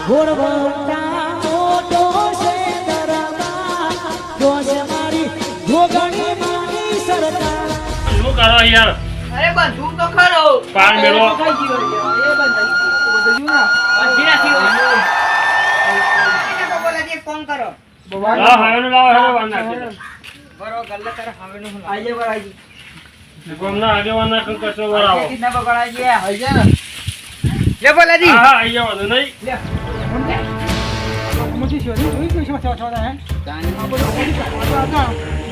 ઘોડવંતા મોટો છે દરબાર જોશ મારી જોગણી માની સરકાર શું કરો યાર અરે બંધુક તો ખરો પાન મેળવો એ બંધ ના બંધી નાખી તો બોલે એક ફોન કરો લાવ હાવેનું લાવ હેરો વાન નાખી બરો ગલ્લે તારે હાવેનું હું આઈએ બરાઈ ગોમના આગેવાના કંઈ કચરો વરાવો કિતના બગડાઈ ગયા આઈ જા લે બોલાજી હા હા આઈ જાવ નહીં લે મુજી છો જોઈ કે શું છોડા હે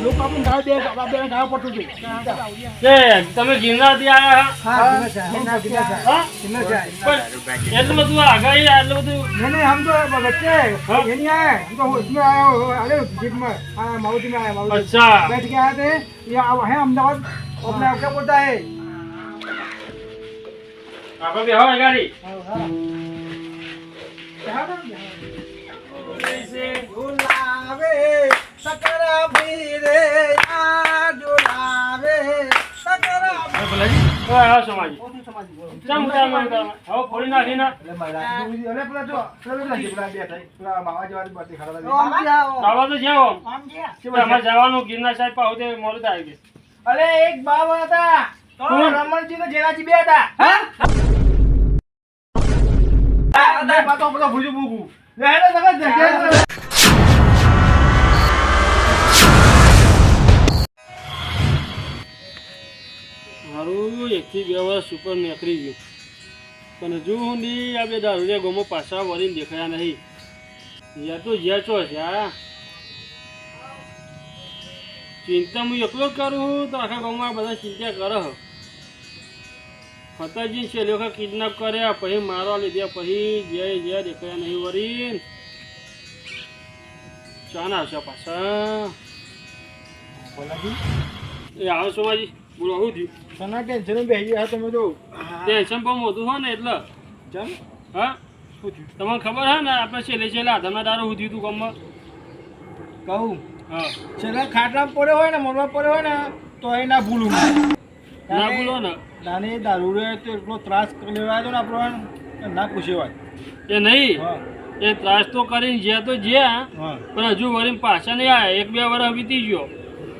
લોકો આપણ ગાવ દે ગાવ પટુ દે કે તમે ગિરનારથી આયા હા કિના હા પણ એટલું બધું આગાહી એટલું બધું मैंने हम तो बच्चे ये नहीं आए हम तो उसमें आए हो अरे जीप में हाँ मारुति में आए मारुति अच्छा बैठ के आए थे ये अब है अहमदाबाद अपने आप क्या बोलता है આપણે બેહો એ ગાડી झुलावे सकरा भीरे आ झुलावे सकरा બોલાજી તો આવો સમાજી ચમ ઉતાર માં હવે ફોડી નાખી ના અરે પેલા જો પેલા બેઠા પેલા માવા જેવા બધી ખરા આવા તો જ્યાં અમારે જવાનું ગિરનાર સાહેબ પાહુ તે મોડું થાય કે અરે એક બાબા હતા તો રમણજી ને જેનાજી બે હતા હા આ પાતો પેલો ભૂજુ બુગુ લે હેલો જગત જગ્યા મારું 1 થી 2 વર્ષ ઉપર નીકળી ગયું પણ હજુ સુધી આ બે દારૂડિયા ગોમો પાછા વળીને દેખાયા નહીં યા તો જ્યાં છો છે આ ચિંતા હું એકલો જ કરું તો આખા ગામમાં બધા ચિંતા કરે ફતાજી છે લોકો કિડનેપ કર્યા પછી મારવા લીધા પછી જે દેખાયા નહીં વળીને ચાન આવશે પાછા બોલાજી એ આવો સોમાજી બોલો શું થયું સના ટેન્શન બેહી ગયા તમે તો ટેન્શન પણ મોટું હોય ને એટલે ચમ હા શું થયું તમને ખબર હે ને આપણે છેલ્લે આધારમાં દારૂ ઉધ્યું હતું ગામમાં કહું હા છેલ્લા ખાટલા પડ્યો હોય ને મરવા પડ્યો હોય ને તો એ ના ભૂલું ના ભૂલો ને નાની દારૂ તો એટલો ત્રાસ લેવાયો ને આપણો ના પૂછ્યો એ નહીં હા એ ત્રાસ તો કરીને જ્યાં તો જ્યાં હા પણ હજુ વળી પાછા નહીં આવ્યા 1-2 વર્ષ વીતી ગયો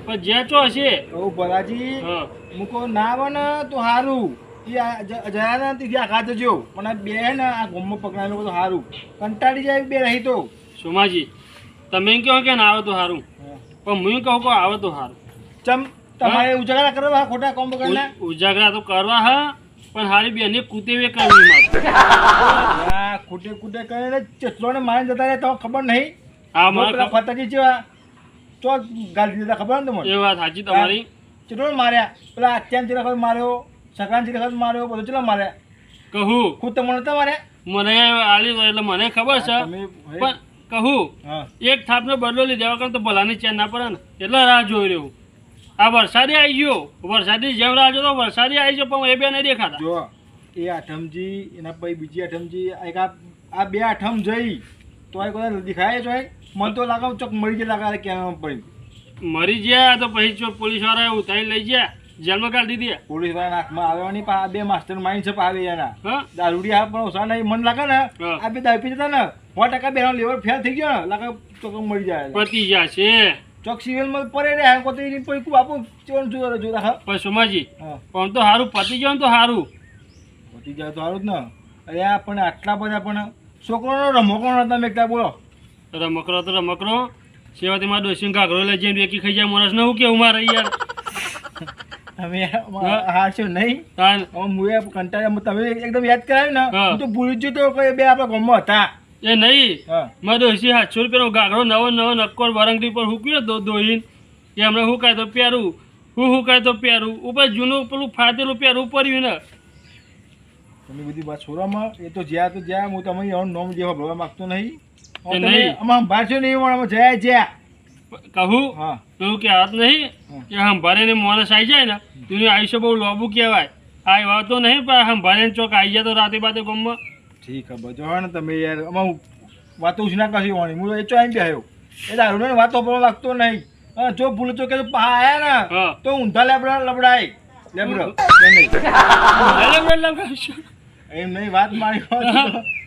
પણ જ્યાં ચો હશે કહું ભલાજી હા મૂકો ના આવે ને તો સારું જયા ને તેથી આઘા જજો પણ આ બે ને આ ગોમમાં પકડાયેલો બધું સારું કંટાળી જાય બે રહી તો સોમાજી તમે એમ કહો કે ના આવે તો સારું પણ હું કહું કે આવે તો સારું ચમ તમારે ઉજાગરા કરવા ખોટા કોમ પકડના ઉજાગરા તો કરવા હા પણ હારી બેને કુતેવે કરવી મારે કુટે કુટે કરીને ચેટલો ને મારી જતા રહે તો ખબર નહીં હા મને પેલા ફતાજી જેવા તો ગાલી દીધા ખબર ને તમને એ વાત સાચી તમારી ચેટલો માર્યા પેલા અત્યાન ચેલા વખત માર્યો સંક્રાંતિ વખત માર્યો બધું ચેલા માર્યા કહું ખુદ તમને નતા માર્યા મને આલી એટલે મને ખબર છે તમે પણ કહું હા એક થાપનો બદલો લીધા વગર તો ભલાની ચેન ના પડે ને એટલે રાહ જોઈ રહ્યું આ વરસાદી આવી ગયો વરસાદી જેમ રાહ જોતો વરસાદી આવી ગયો પણ એ બે નહીં દેખાતા જો એ આઠમજી એના પછી બીજી આઠમજી એક આ બે આઠમ જઈ તો આ બધા દેખાય છે મને તો લાગે ચોક મરી ગયા લાગે ક્યાં પડી મરી ગયા તો પછી પોલીસ વાળા ઉતારી લઈ ગયા જેલમાં કાઢી દીધી પોલીસ વાળા નાખમાં આવવાની પણ આ બે માસ્ટર માઇન્ડ છે આવે એના હા દારૂડી હા પણ ઓછા નહીં મન લાગે ને હા. આ બે દારૂ પી જતા ને 100% બેનો લેવલ ફેલ થઈ ગયો ને લાગે તો મરી જાય પતી જશે ચોક સિવિલમાં પડે રે કોતરી કોઈ કુ આપો ચોન જોતા હા પણ સોમાજી હા પણ તો સારું પતી ગયો ને તો સારું પતી જાય તો સારું જ ને અરે આ પણ આટલા બધા પણ છોકરોનો રમકડો નતા મેકતા બોલો રમકરો તો રમકરો સેવાથી મારા ડોસી ઘાઘરો લઈ જઈને વેકી ખાઈ જાય માણસ ને હું કેવું મારે યાર તમે હારશો નહીં તાન મુએ કંટાળ્યા તમે એકદમ યાદ કરાવ્યું ને હા. હું તો ભૂલી જ તો કોઈ બે આપણા ગામમાં હતા એ નહીં હા મારા ડોસી 700 રૂપિયાનો ઘાઘરો નવો નક્કોર વરંગડી પર હુક્યો તો દોહીને કે હમણાં હુકાય તો પહેરું હુકાય તો પહેરું ઉપર જૂનું પેલું ફાટેલું પહેરવું પડ્યું ને તમે બધી વાત છોડવામાં એ તો જ્યાં હું તમે એનું નામ જેવા ભરવા માંગતો નહીં એ નહીં. આમાં ભાષો નહીં પણ અમે જ્યાં કહું હા પેલું કહેવાત નહીં કે સંભાળે ને માણસ આવી જાય ને તેનું આયુષ્ય બહુ લોબું કહેવાય આ વાત તો નહીં પણ સંભાળે ચોક આવી જાય તો રાતે બાતે ગામમાં ઠીક છે બધો ને તમે યાર આમાં વાતો જ ના કરશી હોવાની હું એ ચો આવીને બેહ્યો એ દારૂને વાતો પર લાગતો નહીં જો ભૂલ તો કે પા આયા ને હા. તો ઊંધા લબડાય લેબડો એમ નહીં વાત મારી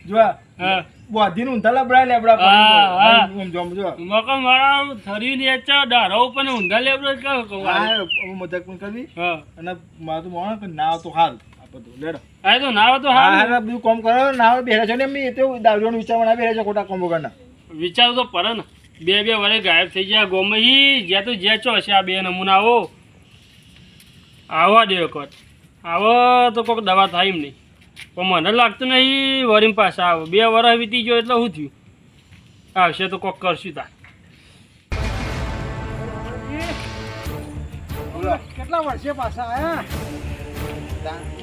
જો હા બોધીને ઊંધા લબડા લેબડા હા, હા. આમ જો, આમ જો. મકમ વાળા થરી ને ડારો ઉપર ને ઊંધા લેબડો જ કહો હા, હવે મજાક પણ કરવી. હા અને મારું તો માનો કે ના તો હાલ આ બધું લેડો. આ તો ના હોય તો હા, હારું. હા, બધું કામ કરો ના આવે બેઠા છો ને એમની એ તો દારૂનો વિચાર ના બેઠા છે ખોટા કામ વગરના. વિચાર તો પડે ને બે વરે ગાયબ થઈ ગયા ગોમાં જ્યાં તો જ્યાં ચો હશે આ બે નમૂના આવો દે વખત આવો તો કોઈક દવા થાય એમ નહીં પણ મને લાગતું નહીં વરીમ પાછા આવો 2 વર્ષ વીતી ગયો એટલે શું થયું આવશે તો કોક કરશું તાર કેટલા વર્ષે પાછા આયા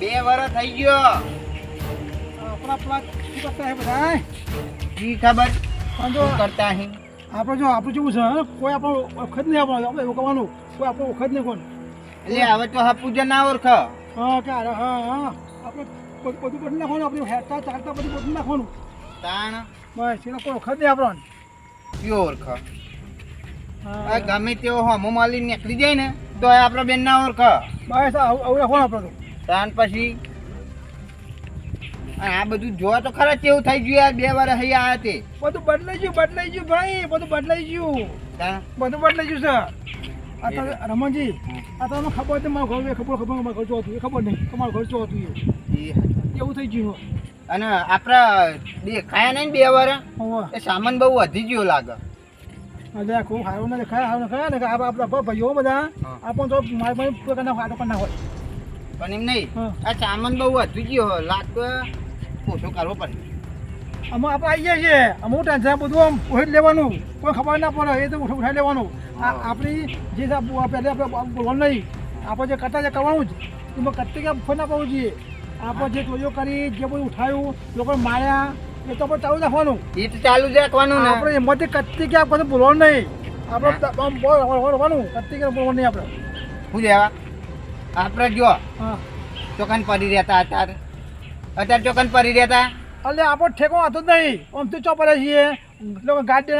2 વર્ષ થઈ ગયો. આપણા પેલા શું કરતા હે બધા જી ખબર પણ જો શું કરતા હે. આપણું જેવું છે હે? કોઈ આપણો વખત નહીં આપણો આપણે એવું કરવાનું કોઈ આપણો વખત નહીં કોણ એટલે હવે તો હપુજન ના ઓળખ. હા કે હા હા આપણે બધું બદલી નાખવાનું આપણે હેરતા ચાલતા બધું બદલી નાખવાનું તાણ બસ એનો કોઈ વખત નહીં આપણો કયો ઓળખ. આ ગમે તેવો હમો માલી નીકળી જાય ને તો એ આપણો બેન ના ઓળખ. બસ આવું રાખવાનું આપણે તો તાણ પછી અને આ બધું જોવા તો ખરા કેવું થઈ ગયું. 2 વર્ષ અહીં આયા તે બધું બદલાઈ ગયું ભાઈ બધું બદલાઈ ગયું તાણ બધું બદલાઈ ગયું છે આ તો રમણજી આ તમને ખબર છે મારું ઘર ખબર મારું ઘર ચોથું એ ખબર નહીં તમારું ઘર ચોથું એવું થઈ ગયું અને આપણા દેખાયા નહીં 2 વર્ષ હવે એ સામાન બહુ વધી ગયો લાગે. અરે ખૂબ સારું ને ખાયા ને કે આપણા ભાઈઓ બધા આપણને તો મારી પાસે પ્રકારના આટો કરી નાખો પણ એમ નહીં હા. આ સામાન બહુ વધી ગયો લાગે ઓછો કરવો પડે. અમે આપણે આવી ગયા છીએ અમુક ટેન્શન બધું આમ ઉઠી લેવાનું કોઈ ખબર ના પડે એ તો ઉઠાઈ લેવાનું આપણી જે પહેલે આપણે બોલવાનું નહીં આપણે જે કરતા જે કરવાનું જ એમાં કરતી કે ફોન ના પડવું જોઈએ આપણે જે ચોરીઓ કરી જે બધું ઉઠાયું લોકોને માર્યા એ તો આપણે ચાલુ રાખવાનું એ તો ચાલુ જ રાખવાનું ને. આપણે એમાંથી કત્તી કે આપણે બોલવાનું નહીં આપણે બોલવાનું કત્તી કે બોલવાનું નહીં આપણે શું લેવા આપણે જો હા ચોકન પડી રહેતા અત્યારે ચોકન પડી રહેતા. એટલે આપણો ઠેકો હતો જ નહીં આમ તો ચો પડે છીએ લોકો ગાડી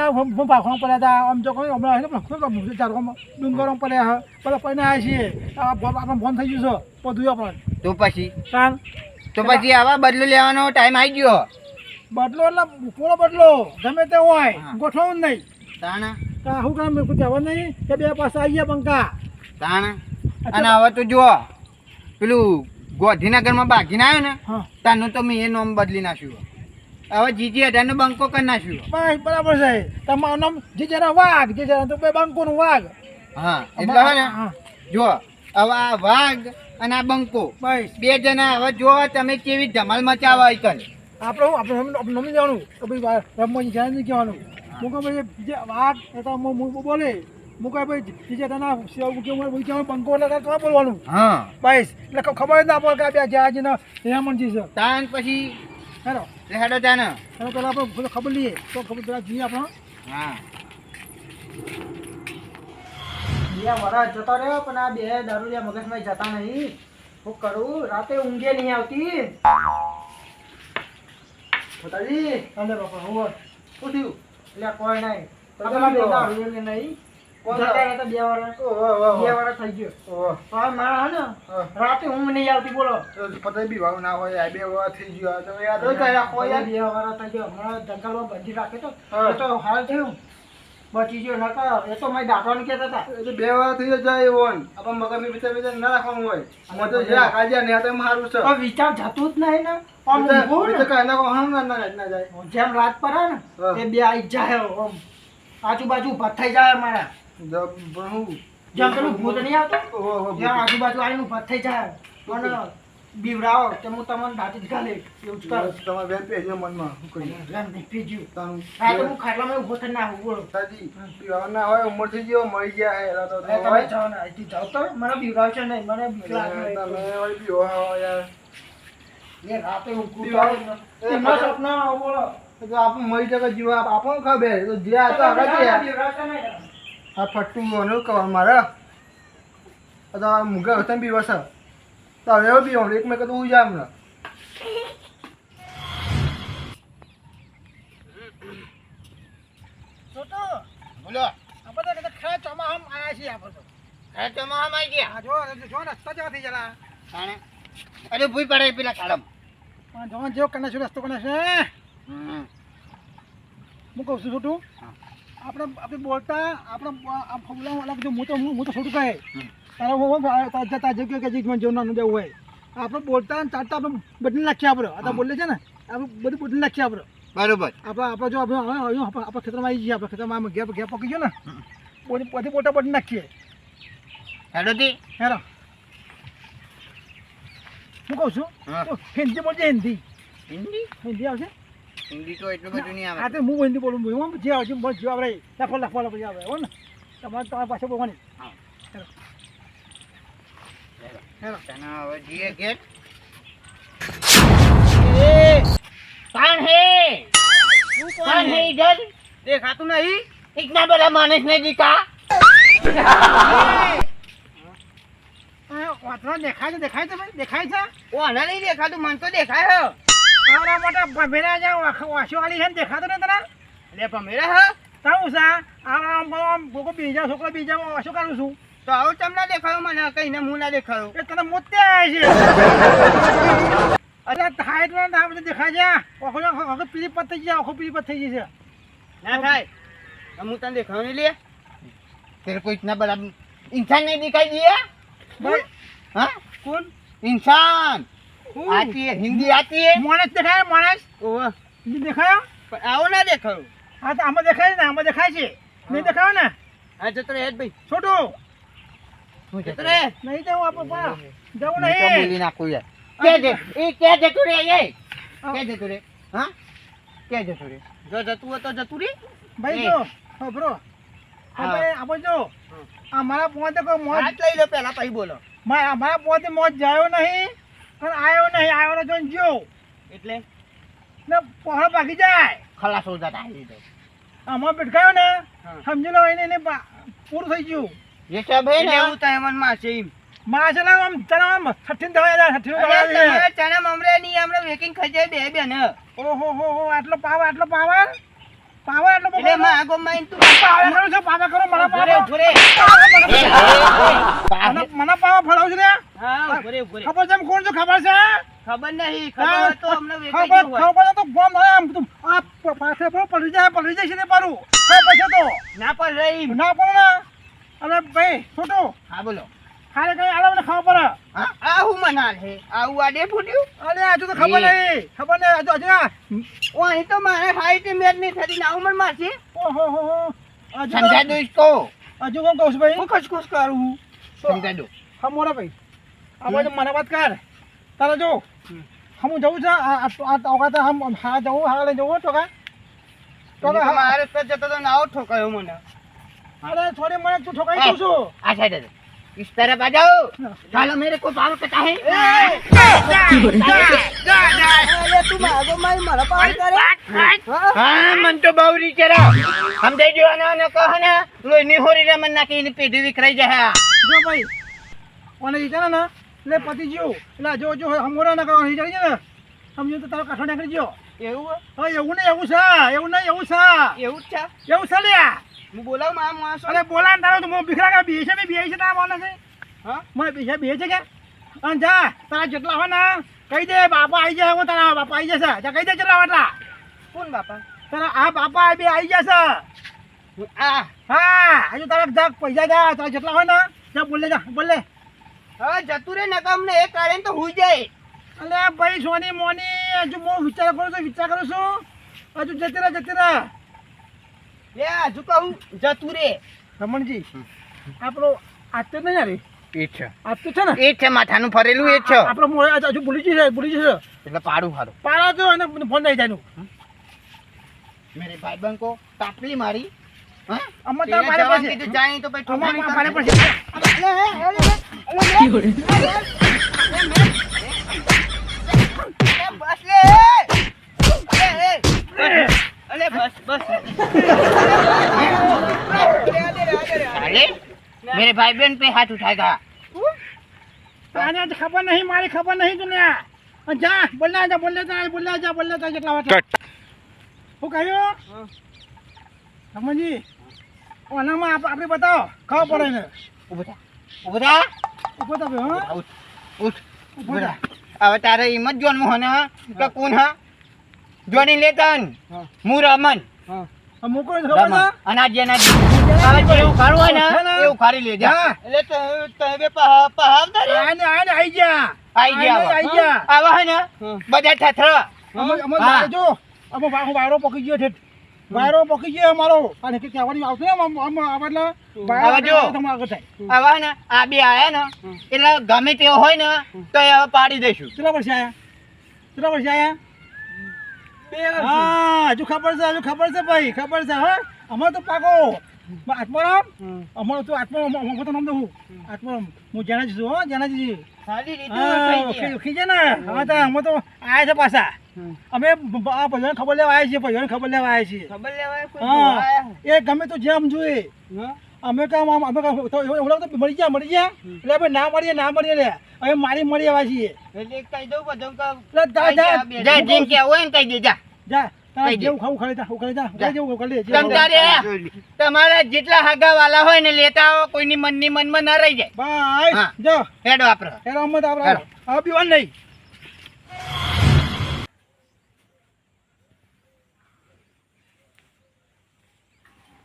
ભાખવા પડ્યા હતા આમ તો હમણાં ચારવામાં ડુંગરો પડ્યા બધા પૈને આવ્યા છીએ આપણે ફોન થઈ ગયું છે બધું આપણને તો પછી કારણ આવા બદલો લેવાનો ટાઈમ આવી ગયો. બદલો એટલે પૂરો બદલો ગમે તે હોય હા. ગોઠવવું જ નહીં તાણ શું કામ કહેવાનું નહીં કે 2 પાછા આવી ગયા પંખા તાણ અને હવે તો જો પેલું ગોધીનગરમાં બાગીને આવ્યો ને હા તાનું તો મેં એ નામ બદલી નાખ્યું. હવે જીજી 18 બંકો કરી નાખ્યું. બસ બરાબર છે તમારું નામ જે જરા વાઘ જે જરા તો બે બંકોનું વાઘ હા એટલે હવે ને હા જો હવે આ વાઘ અને આ બંકો બસ 2 જણા હવે જો તમે કેવી ધમાલ મચાવા આઈકન. આપણે નમી જવાનું તો ભાઈ રમવાની ધ્યાન નહીં કહેવાનું હું કહું ભાઈ જે વાત એ તો બોલે હું કહે ભાઈ જે તના બંકો એટલે તો બોલવાનું હા બસ એટલે ખબર જ ના પડે કે આ જ્યાં જઈને રેમણજી છે તાન પછી હેરો હેડો તાન. હેરો પેલા આપણે ખબર લઈએ તો ખબર પેલા જોઈએ આપણે હા 2 વર્ષ જતો રહ્યો પણ આ 2 દારૂડિયા મગજમાં જતા નહીં હું કરું રાતે ઊંઘે નહીં આવતી પોતાજી અંદર બાપા હું શું થયું એટલે કોઈ નહીં તો આપણે પેલા તો- દારૂડિયાને નહીં જતા રહેતા 2 વર્ષ ઓહો 2 વર્ષ થઈ ગયો હવે મારા હે ને રાતે ઊંઘ નહીં આવતી બોલો પતા બી ભાવ ના હોય 2 વાર થઈ ગયો તો યાદ હોય કઈ રાખો યાર 2 વર્ષ થઈ ગયો હમણાં જંગલમાં બંધી રાખે તો હા. એ તો હાલ થયું બચી ગયો નકર એ તો મેં દાટવાનું કહેતા હતા એ તો 2 વાર થઈ જાય એવો આપણે મગજની વિચાર ના રાખવાનું હોય અમે તો જે આકાજ્યા ને તો સારું છે પણ વિચાર જતું જ નહીં ને આમ ઊંઘું ને. કઈ ના હમ ના જાય જેમ રાત પડે ને હા. એ 2 આવી જાય આમ આજુબાજુ ઉભા થઈ જાય મારા જંગલનું ભૂત નહીં આવતું જ્યાં આજુબાજુ આવીને ઉભા થઈ જાય અને બીવડાવો તે હું તમને દાટી જ ગાલે એવું જ કરું તમારે બેન પેજો મનમાં શું કહીએ રેમ નહીં પીજ્યું તારું રાતે હું ખાટલામાં ઉભો થઈને ના બોલો સાજી પીવા ના હોય ઉંમર થઈ ગયો મળી ગયા હે એલા તો તમે જાઓ ને અહીંથી જાઓ તો મને બીવડાવશો નહીં મને બીક લાગે તમે વળી પીવો હા યાર એ રાતે ઊંઘું બીવડાવો. એમના સપના આવો બોલો તો આપણે મરી જગત જીવા આપણને ખબર તો જે આ તો આગળ ગયા બીવડાવશો નહીં આ ફટ્ટું ઓનું કવા મારે આ તો આ મુગા હતા બી વસ તો હવે એવું બી એક મેં કીધું ઉજા હમણાં છોટો બોલો આપણે તો ખરા ચોમાહામ આયા છીએ આપણે તો ખેતરમાં આવી ગયા. આ જો રસ્તો જેવા થઈ જલા તાણે અરે ભૂઈ પડે પેલા કાળમ. જો જેવો કને રસ્તો કને છે હમ હું કહું છું છોટું આપણે બોલતા આપણે બોલાવવા અલગ જો હું તો છોટું કહે તારા જગ્યા કે જીત જેવું નાનું દેવું હોય આપણે બોલતા ને ચાલતા આપણે બદલી નાખીએ આપણે આ બોલે છે ને આપણે બધું બદલી નાખીએ આપણે બરોબર આપણે જો આપણે ખેતરમાં આવી જઈએ આપણે ખેતરમાં ઘેર પકી ગયો ને બધી બોટા બદલી નાખીએ હેડોથી હેરો હું કહું છું હિન્દી બોલજે હિન્દી હિન્દી આવશે હિન્દી તો એટલું બધું નહીં હા આવે તો હું હિન્દી બોલું હું જે આવશે બસ જો આપણે લખો પછી આવે હો ને તમારા પાસે બોલવાની તને હવે જીએ ઘેર कौन है कौन है इधर દેખાતું નહીં इतना बड़ा मानस ने दिखा વાતમાં દેખાય છે ભાઈ દેખાય છે ઓને નહીં દેખાતું મને તો દેખાય હે આવડા મોટા ભમેરા જે વાંસો વાળી છે ને દેખાતો ને તને એટલે ભમેરા હે તારું છે આવડા ભોગો બીજા છોકરો બીજા વાંસો કરું છું તો આવું તમને દેખાયો મને કહીને હું ના દેખાયો એ તને મોતે આવે છે અરે હાઈટ ના બધું દેખાય છે આખો પીલી પત થઈ જાય આખો પીલી પત થઈ જશે ના થાય હું તને દેખાયો નહીં લે तेरे को इतना बड़ा इंसान नहीं दिखाई दिया ભાઈ हाँ કોણ इंसान आती है हिंदी आती है માણસ દેખાય માણસ ઓવા દેખાયો પણ આવો ના દેખાયો હા તો આમાં દેખાય ને આમાં દેખાય છે નહીં દેખાયો ને આ જતો રહે ભાઈ છોટું જતો રહે નહીં જવું આપણે પણ જવું मैं तो बोली નહીં ना कोई है क्या दे ये क्या दे तू रे ये क्या दे तू रे हाँ क्या दे तू रे જો જતું હોય તો જતું રે ભાઈ જો હા બ્રો આપણે આપણે જો અમારા પોતે કોઈ મોજ હાથ લઈ લો પહેલા પછી બોલો અમારા પોતે મોજ જાયો નહીં અને આવ્યો ને જોઈને જ્યો એટલે ને પહોળો ભાગી જાય खलास हो जाता है इधर આમાં બેઠકાયો ને હા. સમજી લો એને પૂરું થઈ ગયું ये सब है એટલે ना એવું થાય મનમાં છે એમ માં છે ને આમ તને આમ 60 દવા જાય 60 અરે તમારે ચણા મમરે ની હમણે વેકિંગ ખાઈ જાય બે બેન ઓહો હો આટલો પાવર આટલો પાવર આટલો એટલે માં આગો માં તું પાવર કરો છો પાવર કરો મને ઉભરે ઉભરે મને પાવર ફળાવ છે ને હા ઉભરે ઉભરે ખબર છે કોણ છો ખબર છે ખબર નહીં ખબર હોય તો હમણે વેકિંગ ખબર હોય ખબર તો ગોમ આમ તું આ પાસે પર પડી જાય છે ને પારું ખબર છે તો ના પણ રહી ના પડે ને અરે ભાઈ છોટો हाँ बोलो ખારે કઈ આલાવને ખબર પડે हाँ આ હું મનાલ હે આવું આડે ફૂટ્યું અરે હજુ તો ખબર નહીં હજુ ઓ અહીં તો મારે હાઈટ મેચ નહીં થતી ના ઉમર માં છે ઓહો હો समझा दो इसको હજુ કોણ કહું છું ભાઈ હું ખસખસ કરું समझा दो હા મોરા ભાઈ આ બાજુ મને વાત કર તારે જો હું જવું છે આ ટોકા હમ હા જવું હા લઈ જવું ટોકા ટોકા મારે તો જતો તો નાવ ઠોકાયો મને અરે થોડી મને તું ઠોકાઈ દઉં છું आ साइड इस तरफ आ जाओ सालो मेरे को पावर कटा है અરે તું માગો મારી મારા પાર કરે हाँ मन तो बावरी चरा हम दे जो ना कहो ना लोई नहीं हो रही रे मन ना की पेटी विखराई जाए જો ભાઈ ઓને વિચારે ને એટલે પતિ જ્યો એટલે જો હમોરા ના કરવા વિચારી છે ને સમજો તો તારો કાઠો નીકળી ગયો એવું હા એવું નહીં એવું છે એવું જ છે એવું છે લ્યા હું બોલાવું મારા માણસો અરે બોલા તારો તો હું ભીખરા કા બી છે તારા બોલે છે હા મને બી છે કે અને જા તારા જેટલા હોય ને કહી દે બાપા આવી જાય હું તારા બાપા આવી જશે જા કહી દે જેટલા એટલા કોણ બાપા તારા આ બાપા બે આવી જશે આ હા હજુ તારા જા પૈસા જા તારા જેટલા હોય ને જા બોલ લે હવે જતું રે નકા અમને એ કાઢે તો હુઈ જાય અલે ભાઈ સોની મોની હજુ હું વિચાર કરું છું હજુ જતી રહે લે હજુ કહું જતું રે રમણજી આપણો આજ તો નહીં યાર એ છે આજ તો છે ને એ છે માથાનું ફરેલું એ છે આપણો હજુ ભૂલી જશે એટલે પાડું હારું પારા તો એને ફોન નહીં જાય મેરે ભાઈબંધ કો તાપલી મારી હા અમાર તેને તાર જવાનું પાસે કીધું જાય તો પછી અમાર ઠોકાણી પાસે કરે. બસ લે અલે બસ अरे मेरे भाई बहन पे हाथ उठाएगा આને તો ખબર નહીં મારી ખબર નહીં દુનિયા જા બોલ્યા જા જેટલા વાત હું કહ્યું રમણજી ઓનામાં આપણે બતાવો ખબર પડે ને उबरा उबरा ઉભો તો ભાઈ હા उठ उठ ઉભો થા. હવે તારે હિંમત જોન મોહન કે કોણ હા જોની લેતન હા. મું રમન હા મૂકો ને ખબર છે અને આ જેના હવે જેવું ખારું હોય ને એવું ખારી લેજે હા. એટલે તમે પહાવતા રે આને આઈ જા આઈ ગયા આઈ જા આવા હે ને બધા ઠઠરા અમે હા. જો અમે વાયરો પકી ગયો છે વાયરો પકી ગયો અમારો અને કે કહેવાની આવતું ને આમ આટલા હવે જો. તમે આગળ થાય આવા ને આ બે આયા ને એટલે ગમે તે હોય ને તો એ હવે પાડી દઈશું કેટલા વર્ષે આયા હા હજુ ખબર છે ભાઈ ખબર છે હા અમારે તો પાકો આત્મારામ અમારો તો આત્મા તો નામ દઉં આત્મારામ હું જાણાજી છું હો જાણાજી સારી રીતે હા ખીજે ને હા તો અમે તો આયા છે પાછા અમે આ ભાઈઓને ખબર લેવા આવ્યા છીએ ખબર લેવાય કોઈ હા જોવાય. એ ગમે તો જેમ જોઈએ અમે કામ અમે તો મળી ગયા એટલે આપણે ના મળીએ લે હવે મારી મળી આવ્યા છીએ એટલે કહી દઉં બધું કે એટલે જા જેમ કે હોય ને કહી દે જા જા તારા કહી દે. જેવું ખાવું ખાલી જા જેવું ખાલી દે તમ તારે તમારા જેટલા હાગા વાલા હોય ને લેતા આવો કોઈની મનની મનમાં ના રહી જાય બાય હા. જો હેડો આપણે એનો અમત આપણે હવે પીવાનું નહીં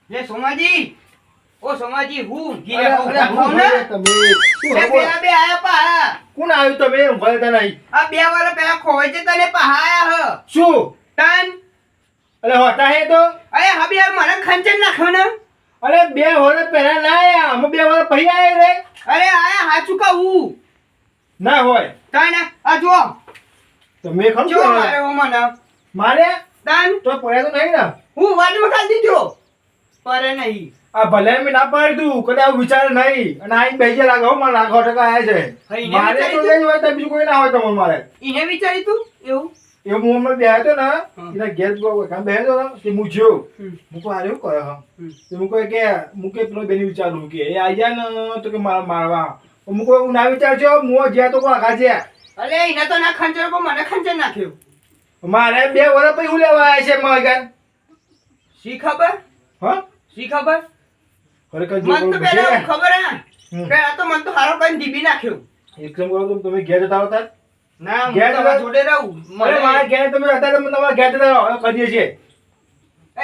લે સોમાજી ઓ સોમાજી હું અરે, અરે, હું ભલે તમે. શું બે ખબર? બે આયા પા કોણ આવ્યું તમે હું ભલે નહીં આ બે વાળા પેલા ખોવાય છે તને પહાયા હ શું તન અરે હોતા હે તો અરે હવે આ મને ખંચન નાખ્યો ને અરે 2 વર્ષ પહેલા ના આયા અમે 2 વર્ષ પછી આયા રે અરે આયા હાચું કહું ના હોય તને આ જો તમે ખરું જો કહો? મારે ઓ મને મારે તન તો પડ્યા તો નહીં ને હું વાટમાં ખાલી દીધો પરે નહીં આ ભલે મેં ના પાડી દઉં કદાચ આવું વિચાર નહીં અને આઈ બેજે લાગો મારે લાખો ટકા આયા હા, છે એને મારે તો વિચારી નહીં હોય તો બીજું કોઈ ના હોય તમારે મારે એને વિચારી તું એવું એ હું અમે બેહ્યો તો ને એના ઘેર કામ બેહ્યો તો ને તે હું જ્યો હું કહું હારે શું કરે હા તે હું કહે કે હું કે પેલો બેની વિચારું કે એ આવી જાય ને તો કે મારવા હું કોઈ એવું ના વિચારજો હું જ્યાં તો કોઈ આઘા જ્યાં અરે એને તો ના ખંચર પણ મને ખંચર નાખ્યો મારે 2 વર્ષ પછી હું લેવા આવ્યા છે મારા ઘર શી ખબર હા શી ખબર ખરેખર મન તો પેલા જો ખબર હે પેલા તો મન તો હારો કઈ દીબી નાખ્યો એકદમ કરો તો તમે ઘેર જતા હતા ના હું ઘેર તમારા જતા- જોડે રહું અરે મારા ઘેર તમે હતા તો તમારા ઘેર જતા રહો હવે કરીએ છીએ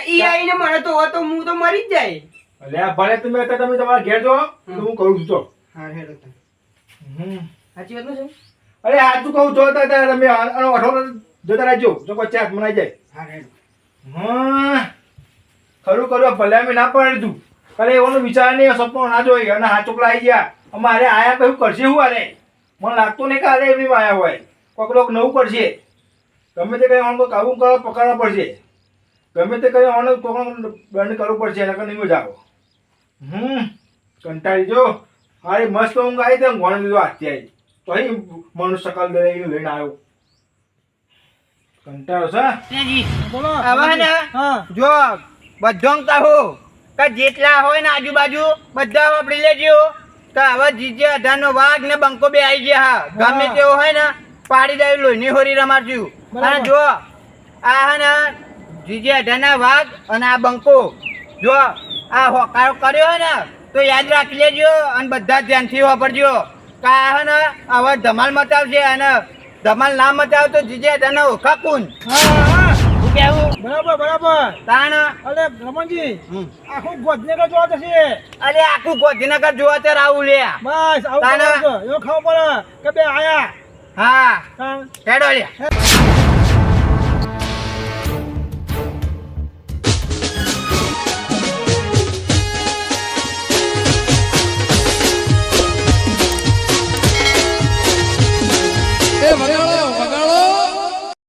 ઈ આઈને મને તો હતો હું તો મરી જ જાય એટલે આ ભલે તમે હતા તમે તમારા ઘેર જો તો હું કહું છું તો હા હેડો તો હમ. સાચી વાત છે અરે હાચું કહું છો તો તમે અઠો જતા રહેજો જો કોઈ ચાક મનાઈ જાય હા હેડો હા ખરું ખરું ભલે અમે ના પાડી દીધું અરે એવાનો વિચાર નહીં સપનો ના જોઈ અને હાચુકલા આવી ગયા અમારે આયા કયું કરશે શું અરે મને લાગતું નહીં કે અરે એમની આયા હોય કોઈક લોક નવું કરશે ગમે તે કઈ અમને કાબુ કરવા પકડવા પડશે ગમે તે કઈ અમને કોઈક દંડ કરવું પડશે એના કરતા નહીં મજા આવે કંટાળી જો અરે મસ્ત ઊંઘ આવી તો ઘોણ લીધો હાથથી આવી તો અહીં મનુષ્ય સકાલ લઈને આવ્યો કંટાળો છે તેજી બોલો આવા ને હા જો બધોં કહું કે જેટલા હોય ને આજુબાજુ બધા વાપરી લેજો તો હવે જીજે 18 નો વાઘ ને બંકો બે આવી ગયા હા ગમે તેવો હોય ને પાડી દે લોહીની હોરી રમાડજો અને જો આ હે ને જીજે 18 ના વાઘ અને આ બંકો જો આ હોકારો કર્યો હોય ને તો યાદ રાખી લેજો અને બધા ધ્યાનથી વાપરજો કે આ હે ને હવે ધમાલ મચાવશે અને ધમાલ ના મચાવ તો જીજે 18 ના ઓખા કુન હા શું કેવું બરાબર તાણ અરે રમણજી આખું ગોધનેગર જોવા જશે અરે આખું ગોધીનગર જોવા ત્યારે આવું લે બસ આવું તાના. કરો છો. એવો ખાવ પડે કે બે આયા હા હા. હેડો લે